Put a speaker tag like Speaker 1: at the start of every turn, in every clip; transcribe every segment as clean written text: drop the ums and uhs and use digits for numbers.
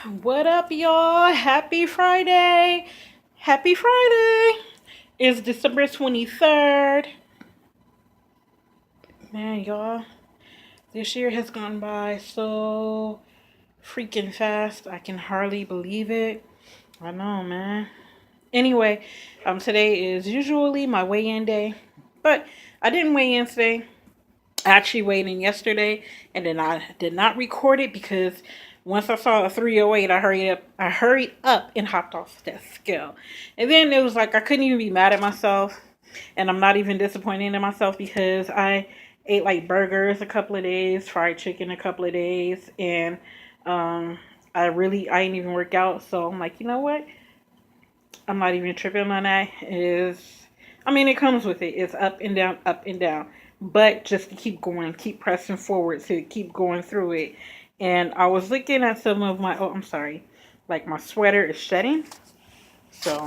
Speaker 1: What up, y'all? Happy Friday! Happy Friday! It's December 23rd. Man, y'all, this year has gone by so freaking fast. I can hardly believe it. I know, man. Anyway, today is usually my weigh-in day, but I didn't weigh in today. I actually weighed in yesterday, and then I did not record it because once I saw a 308, I hurried up and hopped off that scale. And then it was like I couldn't even be mad at myself, and I'm not even disappointed in myself because I ate like burgers a couple of days, fried chicken a couple of days, and um, I didn't even work out. So I'm like, you know what? I'm not even tripping on that. I mean, it comes with it. It's up and down, up and down. But just to keep going, keep pressing forward to keep going through it. And I was looking at some of my, oh, I'm sorry, like my sweater is shedding. So,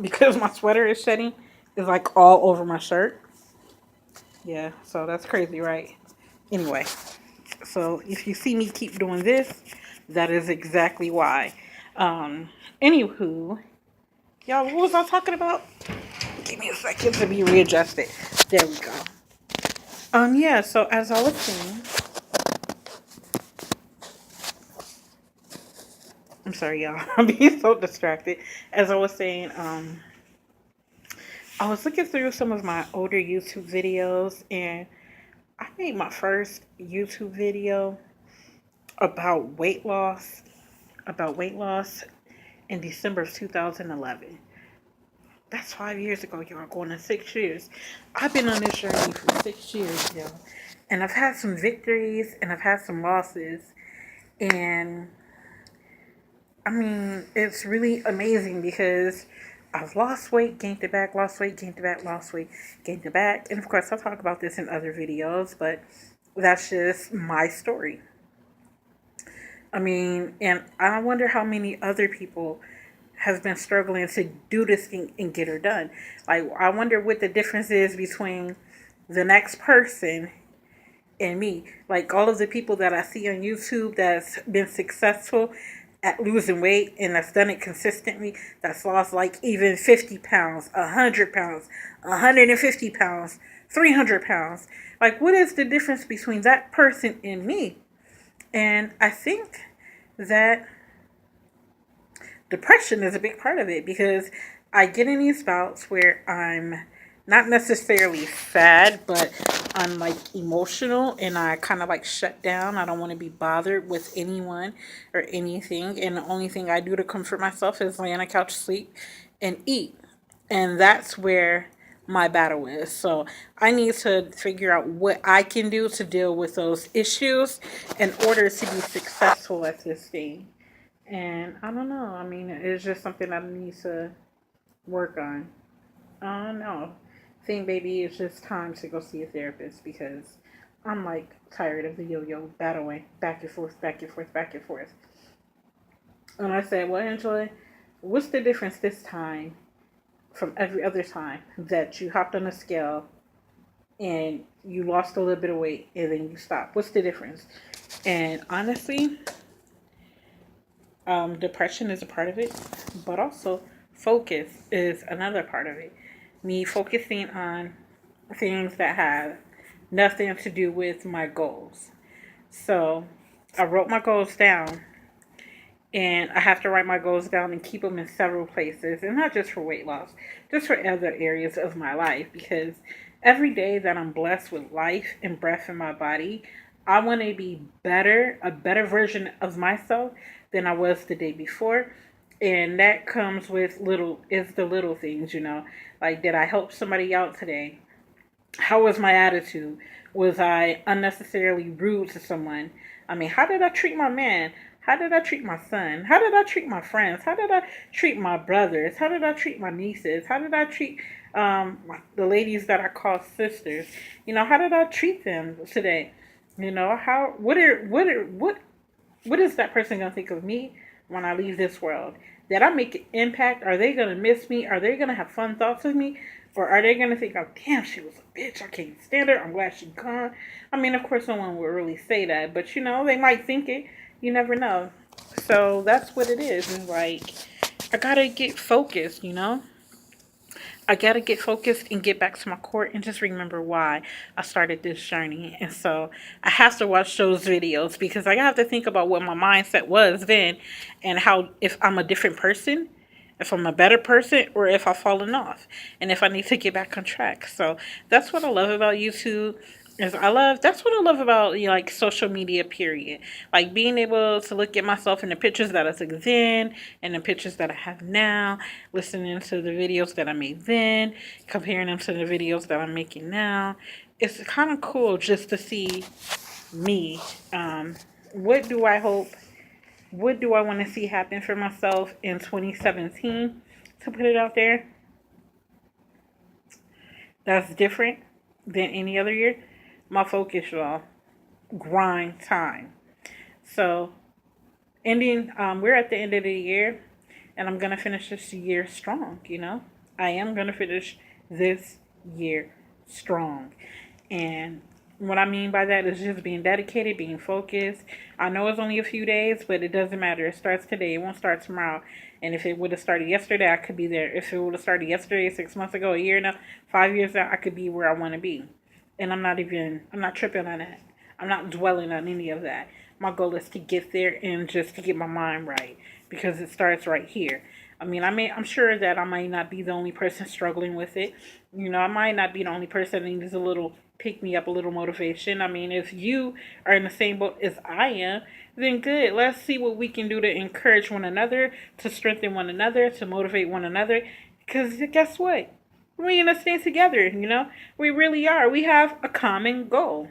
Speaker 1: because my sweater is shedding, it's like all over my shirt. Yeah, so that's crazy, right? Anyway, so if you see me keep doing this, that is exactly why. Um, Anywho, y'all, what was I talking about? Give me a second to be readjusted. There we go. Yeah, so as I was saying, I'm sorry, y'all. I'm being so distracted. As I was saying, I was looking through some of my older YouTube videos, and I made my first YouTube video about weight loss, about weight loss in December of 2011. That's 5 years ago, y'all. Going to 6 years. I've been on this journey for 6 years, y'all. And I've had some victories and I've had some losses. And I mean, it's really amazing because I've lost weight, gained it back, lost weight, gained it back, lost weight, gained it back. And of course, I'll talk about this in other videos, but that's just my story. I mean, and I wonder how many other people have been struggling to do this thing and get her done. Like, I wonder what the difference is between the next person and me. Like, all of the people that I see on YouTube that's been successful at losing weight and that's done it consistently, that's lost like even 50 pounds, 100 pounds, 150 pounds, 300 pounds. Like, what is the difference between that person and me? And I think that depression is a big part of it because I get in these bouts where I'm not necessarily sad, but I'm like emotional and I kind of like shut down. I don't want to be bothered with anyone or anything. And the only thing I do to comfort myself is lay on a couch, sleep, and eat. And that's where my battle is. So I need to figure out what I can do to deal with those issues in order to be successful at this thing. And I don't know. I mean, it's just something I need to work on. I don't know. I think maybe it's just time to go see a therapist because I'm like tired of the yo-yo battling back and forth, back and forth, back and forth. And I said, well, Angela, what's the difference this time from every other time that you hopped on a scale and you lost a little bit of weight and then you stopped? What's the difference? And honestly, depression is a part of it, but also focus is another part of it. Me focusing on things that have nothing to do with my goals. So I wrote my goals down, and I have to write my goals down and keep them in several places, and not just for weight loss, just for other areas of my life. Because every day that I'm blessed with life and breath in my body, I want to be better, a better version of myself than I was the day before. And that comes with it's the little things, Like, did I help somebody out today? How was my attitude? Was I unnecessarily rude to someone? I mean, how did I treat my man? How did I treat my son? How did I treat my friends? How did I treat my brothers? How did I treat my nieces? How did I treat the ladies that I call sisters? How did I treat them today? How what is that person gonna think of me when I leave this world? Did I make an impact? Are they gonna miss me? Are they gonna have fun thoughts of me? Or are they gonna think, oh damn, she was a bitch, I can't stand her, I'm glad she's gone? I mean, of course no one would really say that, but they might think it. You never know. So that's what it is. It's like, I gotta get focused, you know? I gotta get focused and get back to my core and just remember why I started this journey. And so I have to watch those videos because I have to think about what my mindset was then and how, if I'm a different person, if I'm a better person, or if I've fallen off, and if I need to get back on track. So that's what I love about YouTube. Is that's what I love about, you know, like social media period. Like being able to look at myself in the pictures that I took then and the pictures that I have now, listening to the videos that I made then, comparing them to the videos that I'm making now. It's kind of cool just to see me. What do I hope? What do I want to see happen for myself in 2017? To put it out there, that's different than any other year. My focus, y'all, grind time. So, we're at the end of the year, and I'm gonna finish this year strong. You know, I am gonna finish this year strong, and what I mean by that is just being dedicated, being focused. I know it's only a few days, but it doesn't matter. It starts today. It won't start tomorrow. And if it would have started yesterday, I could be there. If it would have started yesterday, 6 months ago, a year now, 5 years now, I could be where I want to be. And I'm not tripping on that. I'm not dwelling on any of that. My goal is to get there and just to get my mind right because it starts right here. I mean, I'm sure that I might not be the only person struggling with it. You know, I might not be the only person that needs a little pick me up, a little motivation. I mean, if you are in the same boat as I am, then good. Let's see what we can do to encourage one another, to strengthen one another, to motivate one another. Because guess what? We're going to stand together, you know? We really are. We have a common goal.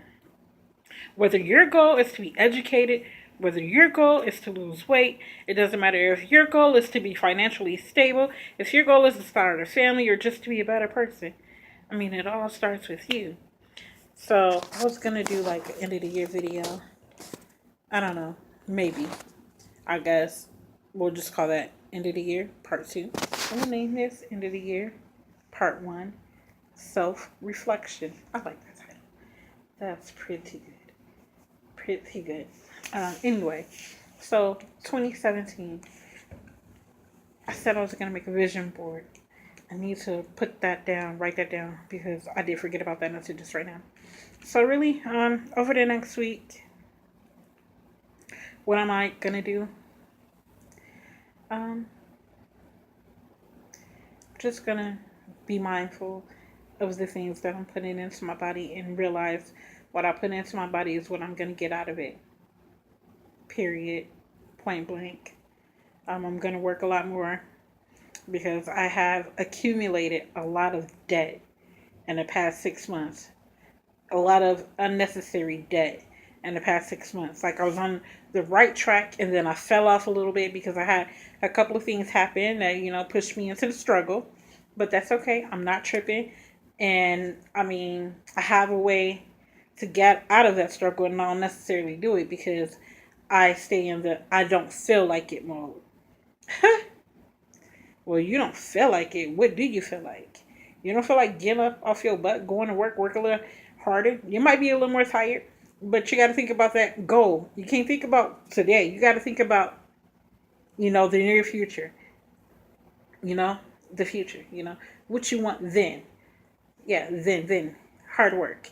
Speaker 1: Whether your goal is to be educated, whether your goal is to lose weight, it doesn't matter if your goal is to be financially stable, if your goal is to start a family or just to be a better person. I mean, it all starts with you. So I was gonna do like an end of the year video. I don't know. Maybe. I guess we'll just call that end of the year part 2. I'm gonna name this end of the year part 1. Self reflection. I like that title. That's pretty good. Pretty good. Anyway, so 2017. I said I was gonna make a vision board. I need to put that down, write that down, because I did forget about that until just right now. So really, over the next week, what am I gonna do? Um, just gonna be mindful of the things that I'm putting into my body and realize what I put into my body is what I'm gonna get out of it. Period. Point blank. I'm gonna work a lot more because I have accumulated a lot of debt in the past 6 months. A lot of unnecessary debt in the past 6 months. Like I was on the right track and then I fell off a little bit because I had a couple of things happen that, you know, pushed me into the struggle. But that's okay. I'm not tripping. And I mean, I have a way to get out of that struggle and not necessarily do it because I stay in the I don't feel like it mode. Well, you don't feel like it. What do you feel like? You don't feel like getting up off your butt, going to work a little harder. You might be a little more tired, but you got to think about that goal. You can't think about today. You got to think about, you know, the near future. You know, the future. You know, what you want then. Yeah, then. Hard work.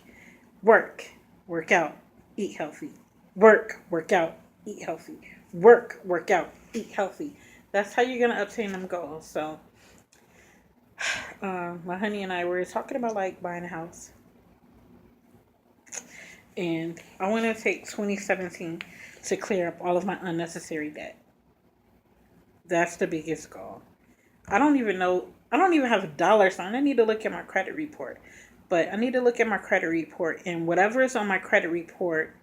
Speaker 1: Work out, eat healthy. Work out, eat healthy. Work out, eat healthy. That's how you're gonna obtain them goals. So, my honey and I were talking about like buying a house, and I want to take 2017 to clear up all of my unnecessary debt. That's the biggest goal. I don't even know. I don't even have a dollar sign. I need to look at my credit report, but I need to look at my credit report and whatever is on my credit report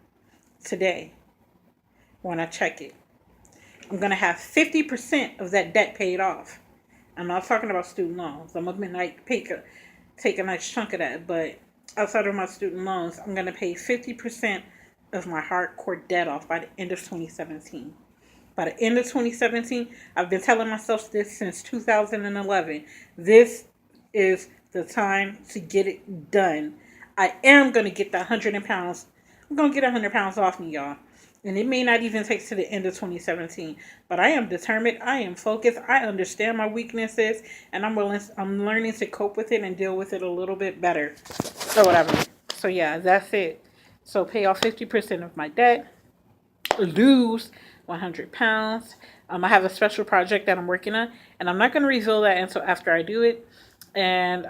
Speaker 1: today when I check it. I'm going to have 50% of that debt paid off. I'm not talking about student loans. I'm going to take a nice chunk of that. But outside of my student loans, I'm going to pay 50% of my hardcore debt off by the end of 2017. By the end of 2017, I've been telling myself this since 2011. This is the time to get it done. I am going to get that 100 pounds I'm going to get 100 pounds off me, y'all. And it may not even take to the end of 2017. But I am determined. I am focused. I understand my weaknesses. And I'm learning to cope with it and deal with it a little bit better. Or whatever. So yeah, that's it. So pay off 50% of my debt. Lose 100 pounds. I have a special project that I'm working on. And I'm not going to reveal that until after I do it. And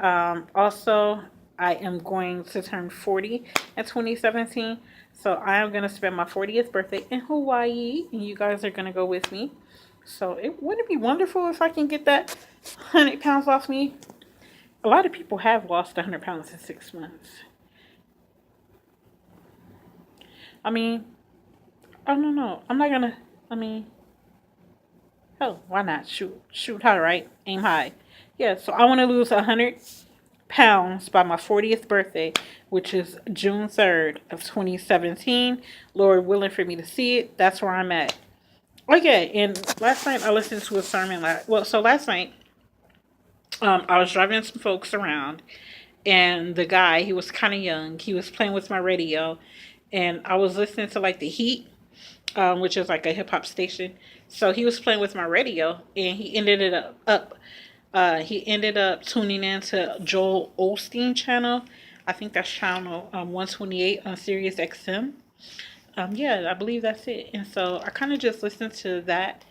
Speaker 1: also, I am going to turn 40 in 2017. So I am going to spend my 40th birthday in Hawaii. And you guys are going to go with me. So wouldn't it be wonderful if I can get that 100 pounds off me? A lot of people have lost 100 pounds in 6 months. I mean, I don't know. I'm not going to, I mean, hell, why not? Shoot high, right? Aim high. Yeah, so I want to lose 100 pounds by my 40th birthday, which is June 3rd of 2017. Lord willing for me to see it. That's where I'm at. Okay, and last night I listened to a sermon. Last night I was driving some folks around, and the guy, he was kind of young. He was playing with my radio, and I was listening to like the Heat, which is like a hip hop station. So he was playing with my radio, and he ended up tuning in to Joel Osteen channel. I think that's channel 128 on Sirius XM. Yeah, I believe that's it. And so I kind of just listened to that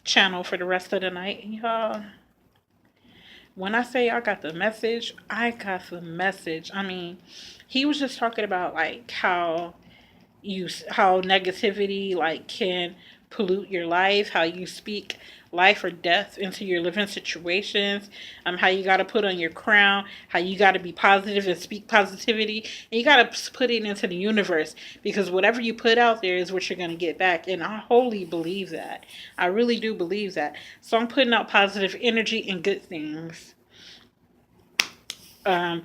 Speaker 1: channel for the rest of the night. And y'all, when I say I got the message, I got the message. I mean, he was just talking about like how negativity like can pollute your life, how you speak life or death into your living situations, how you got to put on your crown, how you got to be positive and speak positivity, and you got to put it into the universe, because whatever you put out there is what you're going to get back. And I wholly believe that. I really do believe that. So I'm putting out positive energy and good things. um,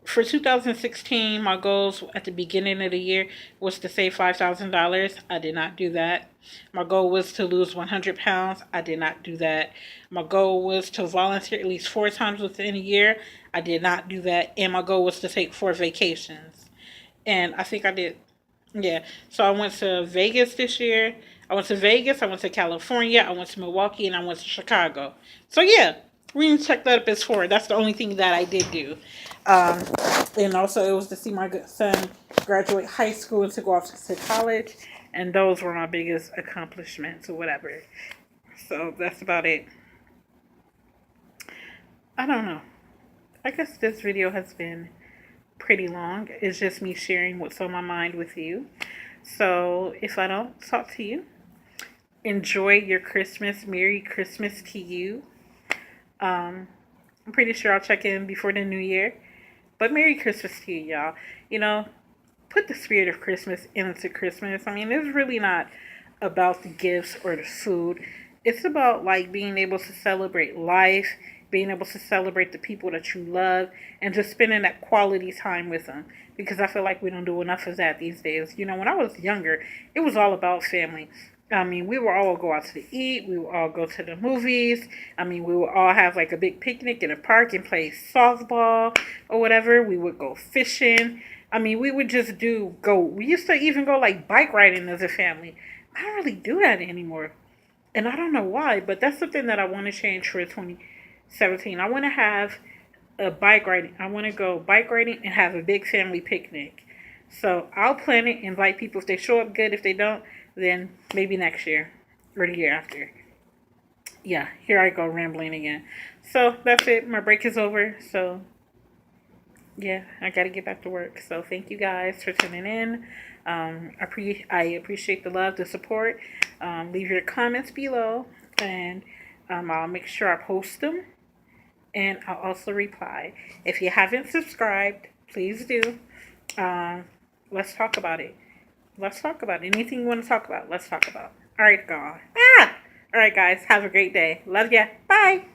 Speaker 1: for 2016, my goals at the beginning of the year was to save $5,000. I did not do that. My goal was to lose 100 pounds. I did not do that. My goal was to volunteer at least 4 times within a year. I did not do that. And my goal was to take 4 vacations. And I think I did. Yeah. So I went to Vegas this year. I went to Vegas. I went to California. I went to Milwaukee, and I went to Chicago. So yeah, we can check that up as 4. That's the only thing that I did do. Um, and also, it was to see my good son graduate high school and to go off to college. And those were my biggest accomplishments or whatever. So that's about it. I don't know. I guess this video has been pretty long. It's just me sharing what's on my mind with you. So if I don't talk to you, enjoy your Christmas. Merry Christmas to you. I'm pretty sure I'll check in before the new year. But Merry Christmas to you, y'all. You know, put the spirit of Christmas into Christmas. I mean, it's really not about the gifts or the food. It's about like being able to celebrate life, being able to celebrate the people that you love, and just spending that quality time with them. Because I feel like we don't do enough of that these days. You know, when I was younger, it was all about family. I mean, we would all go out to eat. We would all go to the movies. I mean, we would all have like a big picnic in a park and play softball or whatever. We would go fishing. I mean, we would just we used to even go like bike riding as a family. I don't really do that anymore. And I don't know why, but that's something that I want to change for 2017. I want to have a bike riding. I want to go bike riding and have a big family picnic. So I'll plan it, invite people. If they show up, good. If they don't, then maybe next year or the year after. Yeah, here I go rambling again. So that's it. My break is over. So yeah, I got to get back to work. So thank you guys for tuning in. I appreciate the love, the support. Leave your comments below, and I'll make sure I post them, and I'll also reply. If you haven't subscribed, please do. Let's talk about it. Let's talk about it. Anything you want to talk about, let's talk about. All right, guys. All right, guys. Have a great day. Love ya. Bye.